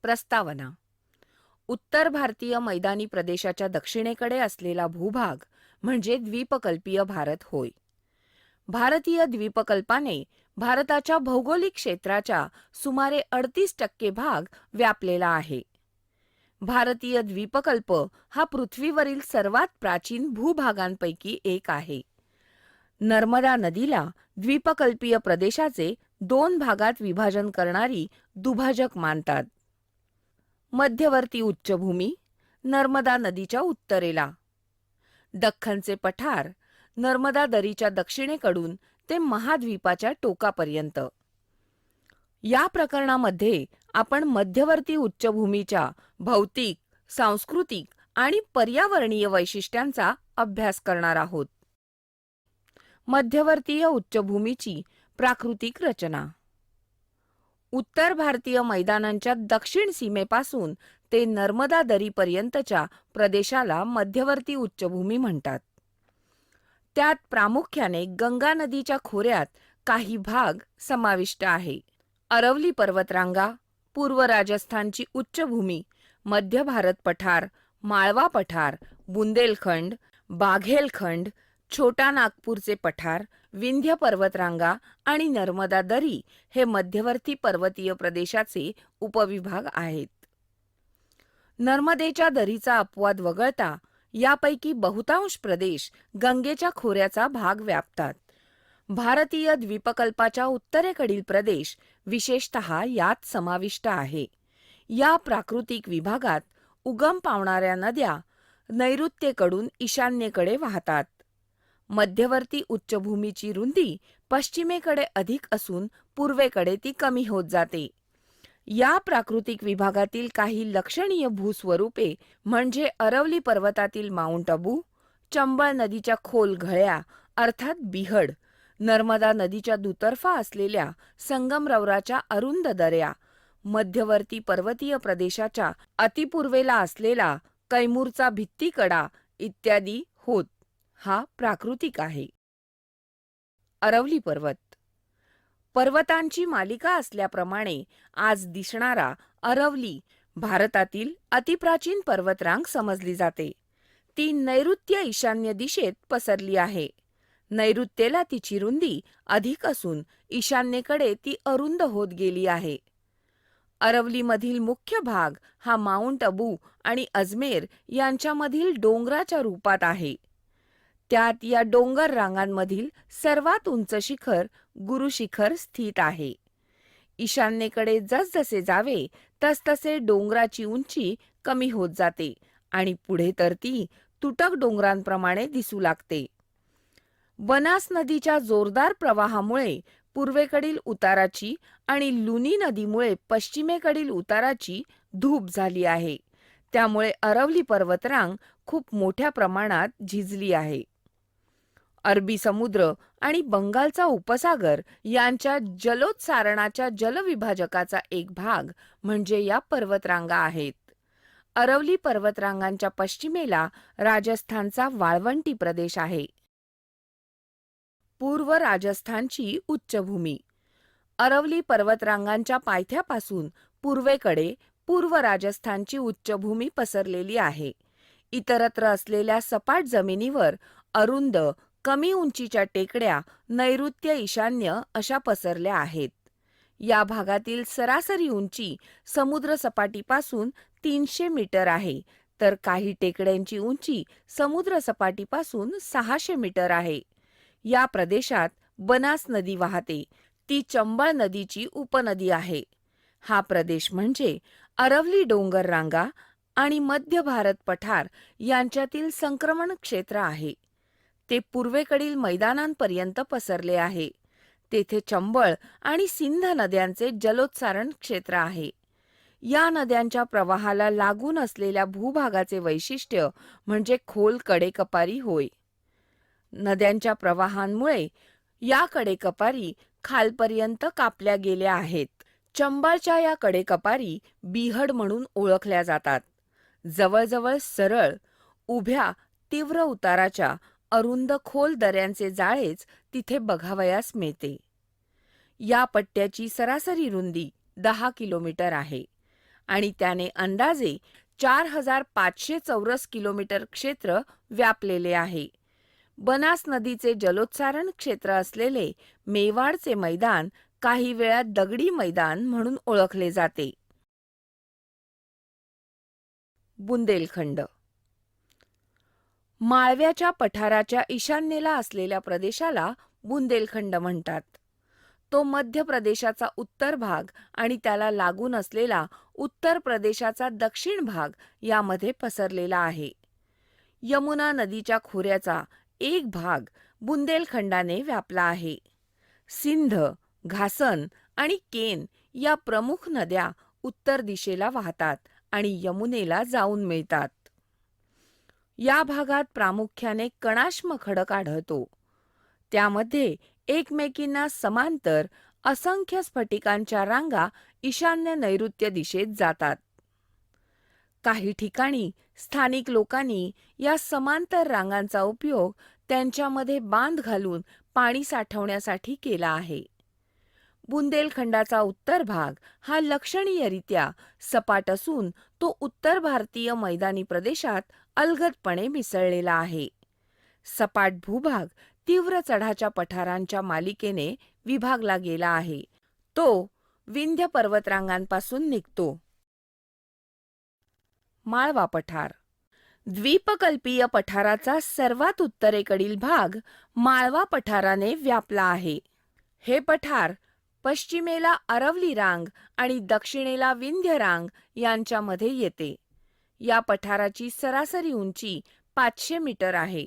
प्रस्तावना. उत्तर भारतीय मैदानी प्रदेशाच्या दक्षिणेकडे असलेला भूभाग म्हणजे द्वीपकल्पीय भारत होय. भारतीय द्वीपकल्पाने भारताच्या भौगोलिक क्षेत्राच्या सुमारे 38% भाग व्यापलेला आहे. भारतीय द्वीपकल्प हा पृथ्वीवरील सर्वात प्राचीन भूभागांपैकी एक आहे. नर्मदा नदीला द्वीपकल्पीय प्रदेशाचे 2 भागात विभाजन करणारी दुभाजक मानतात. मध्यवर्ती उच्चभूमी नर्मदा नदीच्या उत्तरेला, दख्खनचे पठार नर्मदा दरीच्या दक्षिणेकडून ते महाद्वीपाच्या टोकापर्यंत. या प्रकरणामध्ये आपण मध्यवर्ती उच्चभूमीच्या भौतिक, सांस्कृतिक आणि पर्यावरणीय वैशिष्ट्यांचा अभ्यास करणार आहोत. मध्यवर्तीय उच्चभूमीची प्राकृतिक रचना. उत्तर भारतीय मैदानांच्या दक्षिण सीमेपासून ते नर्मदा दरीपर्यंतच्या प्रदेशाला मध्यवर्ती उच्चभूमी म्हणतात. त्यात प्रामुख्याने गंगा नदीच्या खोऱ्यात काही भाग समाविष्ट आहे. अरवली पर्वतरांगा, पूर्व राजस्थानची उच्चभूमी, मध्य भारत पठार, माळवा पठार, बुंदेलखंड, बाघेलखंड, छोटा नागपूरचे पठार, विंध्य पर्वतरांगा आणि नर्मदा दरी हे मध्यवर्ती पर्वतीय प्रदेशाचे उपविभाग आहेत. नर्मदेच्या दरीचा अपवाद वगळता यापैकी बहुतांश प्रदेश गंगेच्या खोऱ्याचा भाग व्यापतात. भारतीय द्वीपकल्पाच्या उत्तरेकडील प्रदेश विशेषतः यात समाविष्ट आहे. या प्राकृतिक विभागात उगम पावणाऱ्या नद्या नैऋत्येकडून ईशान्येकडे वाहतात. मध्यवर्ती उच्चभूमीची रुंदी पश्चिमेकडे अधिक असून पूर्वेकडे ती कमी होत जाते. या प्राकृतिक विभागातील काही लक्षणीय भूस्वरूपे म्हणजे अरवली पर्वतातील माउंट अबू, चंबळ नदीच्या खोल घळ्या अर्थात बिहड, नर्मदा नदीच्या दुतर्फा असलेल्या संगमरवराच्या अरुंद दऱ्या, मध्यवर्ती पर्वतीय प्रदेशाच्या अतिपूर्वेला असलेला कैमूरचा भित्तीकडा इत्यादी होत. हा प्राकृतिक आहे. अरवली पर्वत. पर्वतांची मालिका असल्याप्रमाणे आज दिसणारा अरवली भारतातील अतिप्राचीन पर्वतरांग समजली जाते. ती नैऋत्य ईशान्य दिशेत पसरली आहे. नैऋत्येला तिची रुंदी अधिक असून ईशान्येकडे ती अरुंद होत गेली आहे. अरवलीमधील मुख्य भाग हा माउंट अबू आणि अजमेर यांच्यामधील डोंगराच्या रूपात आहे. त्यात या डोंगर रांगांमधील सर्वात उंच शिखर गुरुशिखर स्थित आहे. ईशान्येकडे जसजसे जावे तसतसे डोंगराची उंची कमी होत जाते आणि पुढे तर ती तुटक डोंगरांप्रमाणे दिसू लागते. बनास नदीच्या जोरदार प्रवाहामुळे पूर्वेकडील उताराची आणि लुनी नदीमुळे पश्चिमेकडील उताराची धूप झाली आहे. त्यामुळे अरवली पर्वतरांग खूप मोठ्या प्रमाणात झिजली आहे. अरबी समुद्र आणि बंगालचा उपसागर यांच्या जलोत्सारणाच्या जलविभाजकाचा एक भाग म्हणजे या पर्वतरांगा आहेत. अरवली पर्वतरांगांच्या पश्चिमेला राजस्थानचा वाळवंटी प्रदेश आहे. पूर्व राजस्थानची उच्चभूमी. अरवली पर्वतरांगांच्या पायथ्यापासून पूर्वेकडे पूर्व राजस्थानची उच्चभूमी पसरलेली आहे. इतरत्र असलेल्या सपाट जमिनीवर अरुंद कमी उंचीच्या टेकड्या नैऋत्य ईशान्य अशा पसरल्या आहेत. या भागातील सरासरी उंची समुद्र सपाटीपासून 300 मीटर आहे, तर काही टेकड्यांची उंची समुद्र सपाटीपासून 600 मीटर आहे. या प्रदेशात बनास नदी वाहते. ती चंबळ नदीची उपनदी आहे. हा प्रदेश म्हणजे अरवली डोंगर रांगा आणि मध्य भारत पठार यांच्यातील संक्रमण क्षेत्र आहे. ते पूर्वेकडील मैदानांपर्यंत पसरले आहे. तेथे चंबळ आणि सिंध नद्यांचे जलोत्सारण क्षेत्र आहे. या नद्यांच्या प्रवाहाला लागून असलेल्या भूभागाचे वैशिष्ट्य म्हणजे खोल कडेकपारी होय. नद्यांच्या प्रवाहांमुळे या कडेकपारी खालपर्यंत कापल्या गेल्या आहेत. चंबळच्या या कडेकपारी बिहड म्हणून ओळखल्या जातात. जवळजवळ सरळ, उभ्या, तीव्र उताराच्या अरुंद खोल दऱ्यांचे जाळेच तिथे बघावयास मिळते. या पट्ट्याची सरासरी रुंदी 10 किलोमीटर आहे आणि त्याने अंदाजे 4,500 चौरस किलोमीटर क्षेत्र व्यापलेले आहे. बनास नदीचे जलोत्सारण क्षेत्र असलेले मेवाडचे मैदान काही वेळा दगडी मैदान म्हणून ओळखले जाते. बुंदेलखंड माळव्याच्या पठाराच्या ईशान्येला असलेल्या प्रदेशाला बुंदेलखंड म्हणतात. तो मध्य प्रदेशाचा उत्तर भाग आणि त्याला लागून असलेला उत्तर प्रदेशाचा दक्षिण भाग यामध्ये पसरलेला आहे. यमुना नदीच्या खोऱ्याचा एक भाग बुंदेलखंडाने व्यापला आहे. सिंध, घासन आणि केन या प्रमुख नद्या उत्तर दिशेला वाहतात आणि यमुनेला जाऊन मिळतात. या भागात प्रामुख्याने कणाश्म खडक आढळतो. त्यामध्ये एकमेकींना समांतर असंख्य स्फटिकांच्या रांगा ईशान्य नैऋत्य दिशेत जातात. काही ठिकाणी स्थानिक लोकांनी या समांतर रांगांचा उपयोग त्यांच्यामध्ये बांध घालून पाणी साठवण्यासाठी केला आहे. बुंदेलखंडाचा उत्तर भाग हा लक्षणीयरित्या सपाट असून तो उत्तर भारतीय मैदानी प्रदेशात अलगदपणे मिसळलेला आहे. सपाट भूभाग तीव्र चढाच्या पठारांच्या मालिकेने विभागला गेला आहे. तो विंध्य पर्वतरांगांपासून निघतो. माळवा पठार द्वीपकल्पीय पठाराचा सर्वात उत्तरेकडील भाग माळवा पठाराने व्यापला आहे. हे पठार पश्चिमेला अरवली रांग आणि दक्षिणेला विंध्य रांग यांच्यामध्ये येते. या पठाराची सरासरी उंची 500 मीटर आहे.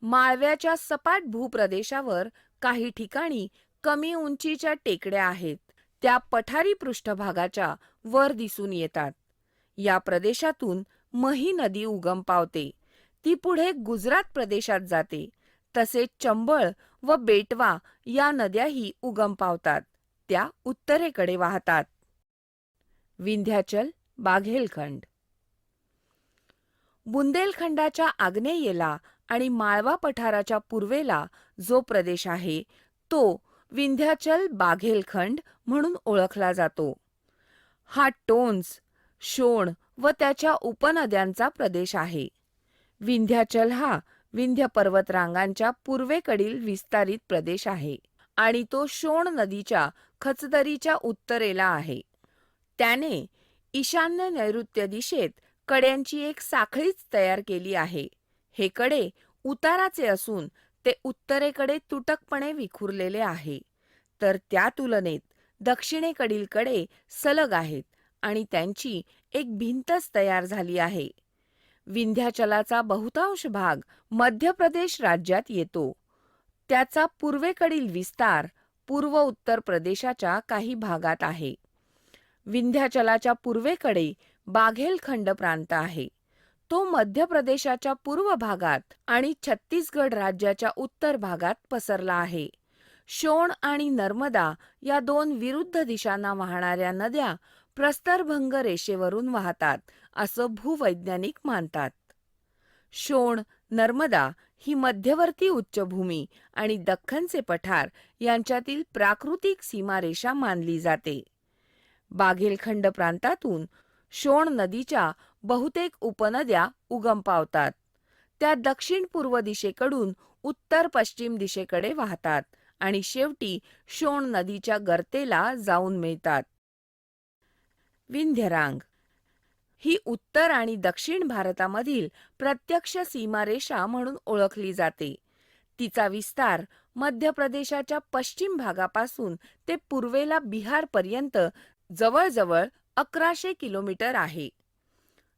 माळव्याच्या सपाट भूप्रदेशावर काही ठिकाणी कमी उंचीच्या टेकड्या आहेत. त्या पठारी पृष्ठभागाच्या वर दिसून येतात. या प्रदेशातून मही नदी उगम पावते. ती पुढे गुजरात प्रदेशात जाते. तसेच चंबळ व बेटवा या नद्याही उगम पावतात. त्या उत्तरेकडे वाहतात. विंध्याचल, बाघेलखंड बुंदेलखंडाच्या आग्नेयेला आणि माळवा पठाराच्या पूर्वेला जो प्रदेश आहे तो विंध्याचल बाघेलखंड म्हणून ओळखला जातो. हा टोन्स, शोण व त्याच्या उपनद्यांचा प्रदेश आहे. विंध्याचल हा विंध्य पर्वतरांगांच्या पूर्वेकडील विस्तारित प्रदेश आहे आणि तो शोण नदीच्या खचदरीच्या उत्तरेला आहे. त्याने ईशान्य नैऋत्य दिशेत कड्यांची एक साखळीच तयार केली आहे. हे कडे उताराचे असून ते उत्तरेकडे तुटकपणे विखुरलेले आहे, तर त्या तुलनेत दक्षिणेकडील कडे सलग आहेत आणि त्यांची एक भिंतच तयार झाली आहे. विंध्याचलाचा बहुतांश भाग मध्य प्रदेश राज्यात येतो. त्याचा पूर्वेकडील विस्तार पूर्व उत्तर प्रदेशाच्या काही भागात आहे. विंध्याचलाच्या पूर्वेकडे बाघेलखंड प्रांत आहे. तो मध्य प्रदेशाच्या पूर्व भागात आणि छत्तीसगड राज्याच्या उत्तर भागात पसरला आहे. शोण आणि नर्मदा या दोन विरुद्ध दिशांना वाहणाऱ्या नद्या प्रस्तरभंग रेषेवरून वाहतात असं भूवैज्ञानिक मानतात. शोण, नर्मदा ही मध्यवर्ती उच्चभूमी आणि दख्खनचे पठार यांच्यातील प्राकृतिक सीमारेषा मानली जाते. बाघेलखंड प्रांतातून शोण नदीच्या बहुतेक उपनद्या उगम पावतात. त्या दक्षिण पूर्व दिशेकडून उत्तर पश्चिम दिशेकडे वाहतात आणि शेवटी शोण नदीच्या गर्तेला जाऊन मिळतात. विंध्यरांग ही उत्तर आणि दक्षिण भारतामधील प्रत्यक्ष सीमारेषा म्हणून ओळखली जाते. तिचा विस्तार मध्य प्रदेशाच्या पश्चिम भागापासून ते पूर्वेला बिहारपर्यंत जवळजवळ 1100 किलोमीटर आहे.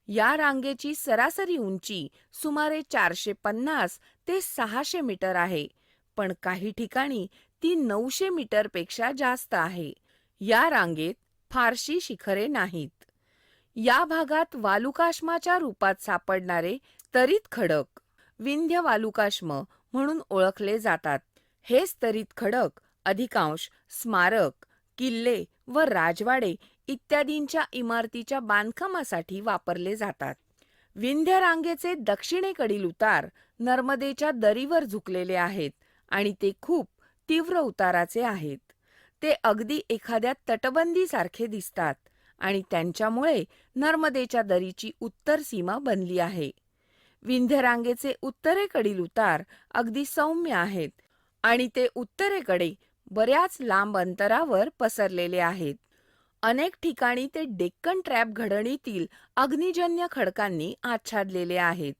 या रांगेची सरासरी उंची सुमारे 450 ते 600 मीटर आहे, पण काही ठिकाणी ती 900 मीटरपेक्षा जास्त आहे. या रांगेत फारशी शिखरे नाहीत. या भागात वालुकाश्माच्या रूपात सापडणारे स्तरित खडक विंध्य वालुकाश्म म्हणून ओळखले जातात. हे स्तरित खडक अधिकांश स्मारक, किल्ले व राजवाडे इत्यादींच्या इमारतीच्या बांधकामासाठी वापरले जातात. विंध्य रांगेचे दक्षिणेकडील उतार नर्मदेच्या दरीवर झुकलेले आहेत आणि ते खूप तीव्र उताराचे आहेत. ते अगदी एखाद्या तटबंदीसारखे दिसतात आणि त्यांच्यामुळे नर्मदेच्या दरीची उत्तर सीमा बनली आहे. विंध्य रांगेचे उत्तरेकडील उतार अगदी सौम्य आहेत आणि ते उत्तरेकडे बऱ्याच लांब अंतरावर पसरलेले आहेत. अनेक ठिकाणी ते डेक्कन ट्रॅप घडणीतील अग्निजन्य खडकांनी आच्छादलेले आहेत.